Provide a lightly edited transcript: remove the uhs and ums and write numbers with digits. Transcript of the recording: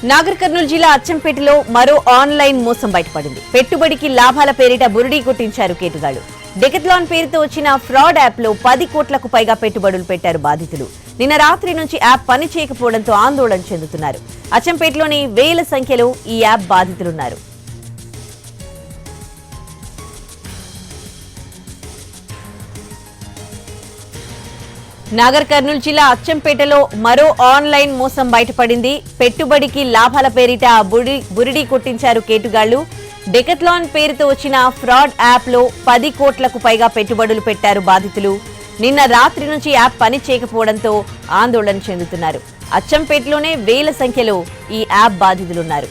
నాగర్ కర్నూలు జిల్లా అచ్చంపేటలో మరో ఆన్లైన్ మోసం బయటపడింది. పెట్టుబడికి లాభాల పేరిట బురిడీ కొట్టించారు కేటుగాళ్లు. డెకథ్లాన్ పేరుతో వచ్చిన ఫ్రాడ్ యాప్ లో 10 కోట్లకు పైగా పెట్టుబడులు పెట్టారు బాధితులు. నిన్న రాత్రి నుంచి యాప్ పని చేయకపోవడంతో ఆందోళన చెందుతున్నారు. అచ్చంపేటలోని వేల సంఖ్యలో ఈ యాప్ బాధితులున్నారు. నాగర్ కర్నూలు జిల్లా అచ్చంపేటలో మరో ఆన్లైన్ మోసం బయటపడింది. పెట్టుబడికి లాభాల పేరిట బురిడీ కొట్టించారు కేటుగాళ్లు. డెకథ్లాన్ పేరుతో వచ్చిన ఫ్రాడ్ యాప్ లో 10 కోట్లకు పైగా పెట్టుబడులు పెట్టారు బాధితులు. నిన్న రాత్రి నుంచి యాప్ పని చేయకపోవడంతో ఆందోళన చెందుతున్నారు. అచ్చంపేటలోనే వేల సంఖ్యలో ఈ యాప్ బాధితులున్నారు.